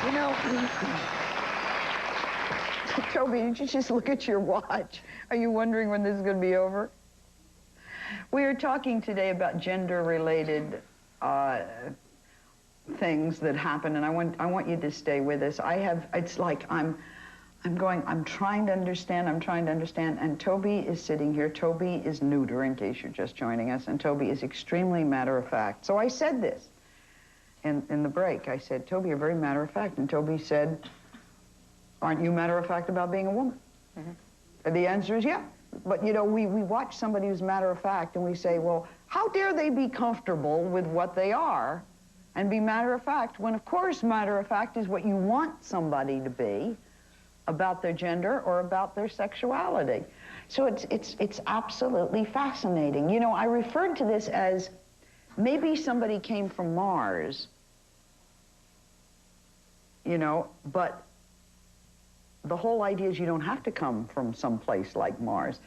You know, Toby, did you just look at your watch? Are you wondering when this is going to be over? We are talking today about gender-related things that happen, and I want you to stay with us. It's like I'm trying to understand, and Toby is sitting here. Toby is neuter, in case you're just joining us, and Toby is extremely matter-of-fact. So I said this in the break. I said, Toby, you're very matter-of-fact, and Toby said, aren't you matter-of-fact about being a woman? Mm-hmm. And the answer is yeah. But, you know, we watch somebody who's matter-of-fact, and we say, well, how dare they be comfortable with what they are and be matter-of-fact, when, of course, matter-of-fact is what you want somebody to be about their gender or about their sexuality. So it's absolutely fascinating. You know, I referred to this as maybe somebody came from Mars, you know, but the whole idea is you don't have to come from some place like Mars.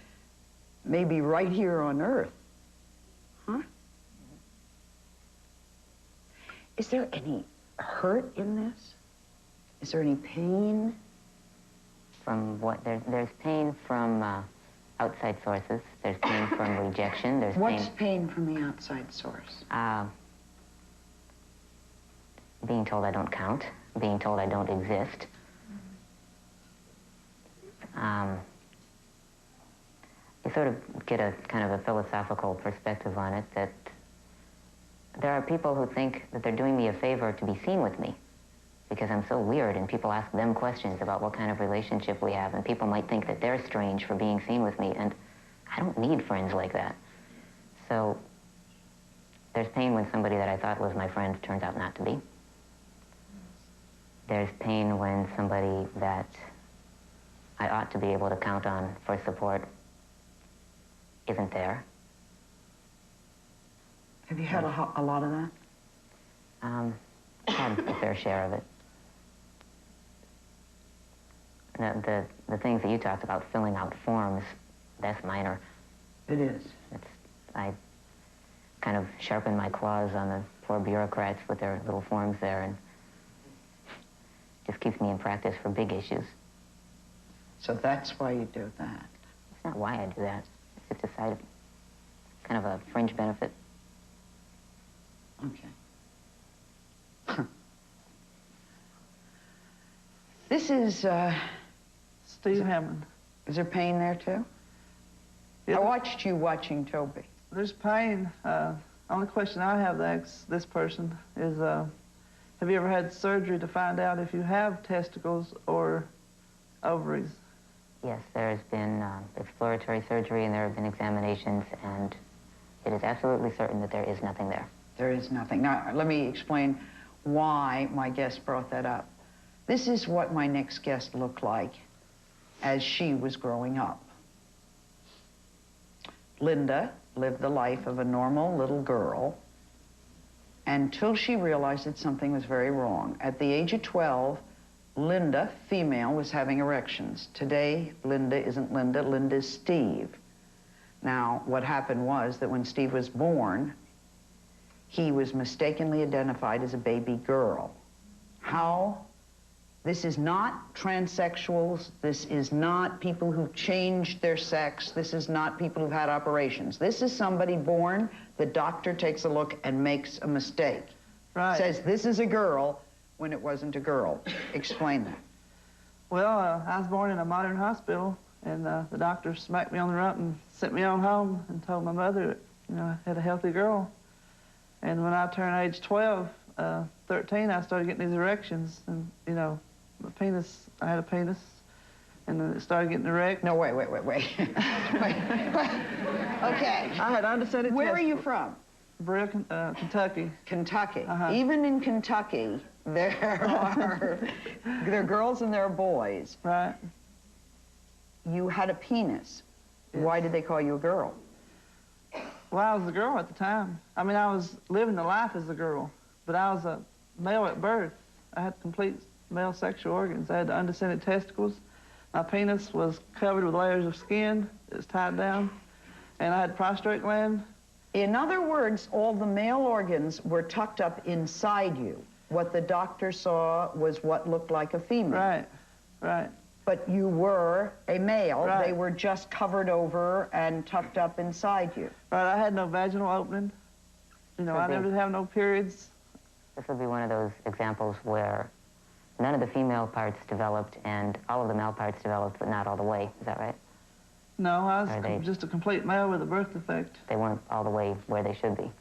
Maybe right here on Earth. Huh? Is there any hurt in this? Is there any pain? From what? There's pain from outside sources. There's pain from rejection. There's What's pain from the outside source? Being told I don't count. Being told I don't exist. You sort of get a kind of a philosophical perspective on it, that there are people who think that they're doing me a favor to be seen with me because I'm so weird, and people ask them questions about what kind of relationship we have, and people might think that they're strange for being seen with me, and I don't need friends like that. So there's pain when somebody that I thought was my friend turns out not to be. There's pain when somebody that I ought to be able to count on for support isn't there. Have you had a lot of that? I've had a fair share of it. The things that you talked about, filling out forms, that's minor. It is. I kind of sharpen my claws on the poor bureaucrats with their little forms there, and just keeps me in practice for big issues. So that's why you do that. It's not why I do that. It's just a side, kind of a fringe benefit. Okay. This is, Steve Hammond. Is there pain there, too? Yeah, I watched you watching Toby. There's pain. Only question I have to ask this person is, have you ever had surgery to find out if you have testicles or ovaries? Yes, there has been exploratory surgery, and there have been examinations, and it is absolutely certain that there is nothing there. There is nothing. Now, let me explain why my guest brought that up. This is what my next guest looked like as she was growing up. Linda lived the life of a normal little girl until she realized that something was very wrong. At the age of 12, Linda, female, was having erections. Today, Linda isn't Linda, Linda's Steve. Now, what happened was that when Steve was born, he was mistakenly identified as a baby girl. How? This is not transsexuals. This is not people who've changed their sex. This is not people who've had operations. This is somebody born, the doctor takes a look and makes a mistake. Right. Says this is a girl when it wasn't a girl. Explain that. Well, I was born in a modern hospital, and the doctor smacked me on the rump and sent me on home and told my mother that, you know, I had a healthy girl. And when I turned age 12, 13, I started getting these erections, and, you know, my penis, I had a penis, and then it started getting erect. No, wait. Wait. Okay. I had undescended Where are testicles. you from? Brill, Kentucky. Kentucky. Uh-huh. Even in Kentucky, there are girls and there are boys. Right. You had a penis. Yes. Why did they call you a girl? Well, I was a girl at the time. I mean, I was living the life as a girl, but I was a male at birth. I had complete male sexual organs. I had the undescended testicles. My penis was covered with layers of skin. It was tied down. And I had prostate gland. In other words, all the male organs were tucked up inside you. What the doctor saw was what looked like a female. Right, right. But you were a male. Right. They were just covered over and tucked up inside you. Right, I had no vaginal opening. You know, I never did have no periods. This would be one of those examples where none of the female parts developed and all of the male parts developed, but not all the way. Is that right? No, I was just a complete male with a birth defect. They weren't all the way where they should be,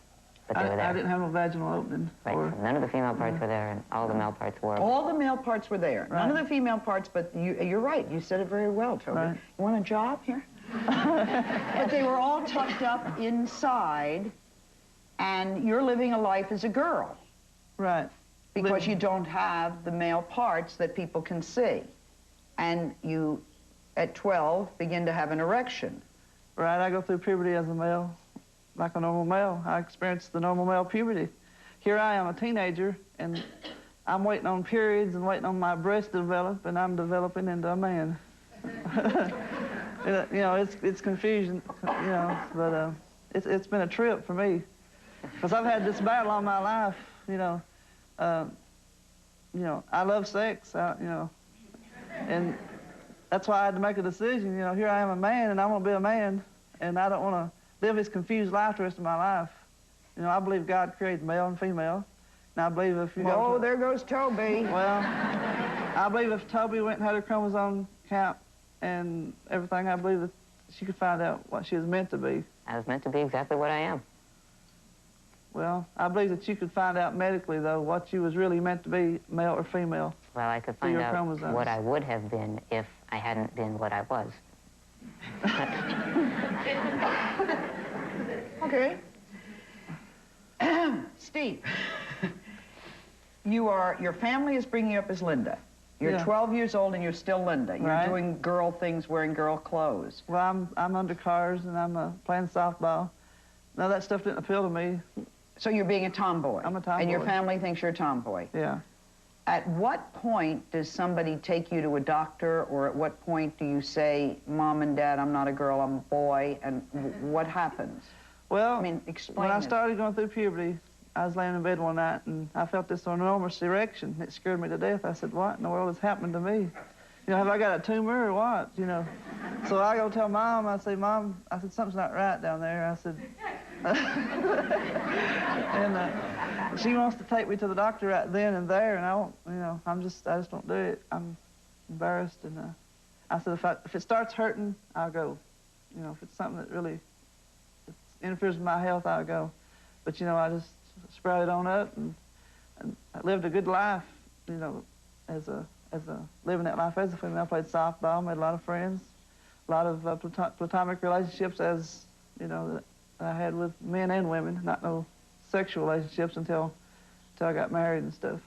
but they were there. I didn't have no vaginal opening. Right, so none of the female parts were there and all the male parts were. All the male parts were there. Right. None of the female parts, but you're right. You said it very well, Toby. Right. You want a job here? But they were all tucked up inside, and you're living a life as a girl. Right. Because you don't have the male parts that people can see. And you, at 12, begin to have an erection. Right, I go through puberty as a male, like a normal male. I experienced the normal male puberty. Here I am, a teenager, and I'm waiting on periods and waiting on my breast to develop, and I'm developing into a man. You know, it's confusion, you know, but it's been a trip for me. Because I've had this battle all my life, you know. I love sex, you know, and that's why I had to make a decision. You know, here I am a man, and I want to be a man, and I don't want to live this confused life the rest of my life. You know, I believe God created male and female, and I believe if you go Oh, there goes Toby. Well, I believe if Toby went and had her chromosome count and everything, I believe that she could find out what she was meant to be. I was meant to be exactly what I am. Well, I believe that you could find out medically, though, what you was really meant to be, male or female. Well, I could find out what I would have been if I hadn't been what I was. Okay. Steve, your family is bringing you up as Linda. You're 12 years old and you're still Linda. You're doing girl things, wearing girl clothes. Well, I'm under cars and I'm playing softball. None of that stuff didn't appeal to me. So you're being a tomboy. I'm a tomboy. And your family thinks you're a tomboy. Yeah. At what point does somebody take you to a doctor, or at what point do you say, Mom and Dad, I'm not a girl, I'm a boy, and what happens? Well, I mean, explain when I it. started going through puberty, I was laying in bed one night and I felt this enormous erection. It scared me to death. I said, what in the world is happening to me? You know, have I got a tumor or what, you know? So I go tell Mom, I say, Mom, I said, something's not right down there. I said, and she wants to take me to the doctor right then and there, and I won't, you know, I just don't do it. I'm embarrassed, and I said, if it starts hurting, I'll go. You know, if it's something that really interferes with my health, I'll go. But, you know, I just sprouted on up, and I lived a good life, you know, living that life as a female. I played softball, made a lot of friends, a lot of platonic relationships, as, you know, that I had with men and women, not no sexual relationships until I got married and stuff.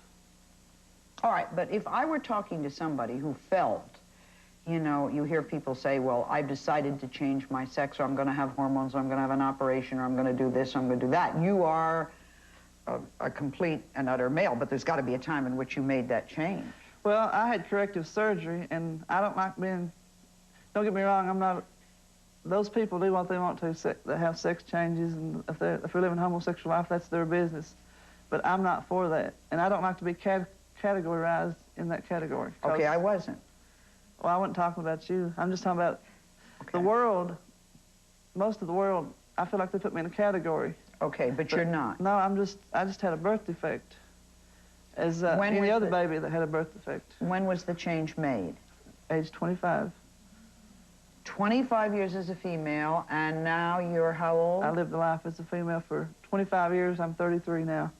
All right, but if I were talking to somebody who felt, you know, you hear people say, well, I've decided to change my sex, or I'm going to have hormones, or I'm going to have an operation, or I'm going to do this, or I'm going to do that. You are a complete and utter male, but there's got to be a time in which you made that change. Well, I had corrective surgery, and I don't like being, don't get me wrong, I'm not, those people do what they want to, that have sex changes, and if they're living a homosexual life, that's their business. But I'm not for that, and I don't like to be categorized in that category. Okay, I wasn't. Well, I wasn't talking about you. I'm just talking about the world. Most of the world, I feel like they put me in a category. Okay, but you're not. No, I just had a birth defect, as any other baby that had a birth defect. When was the change made? Age 25. 25 years as a female, and now you're how old? I lived a life as a female for 25 years. I'm 33 now.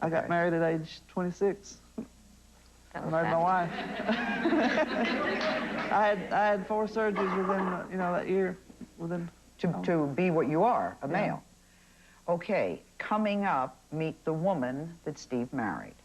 I got married at age 26. I married my wife. I had 4 surgeries within, you know, that year. Within to be what you are, a male. Okay, coming up, meet the woman that Steve married.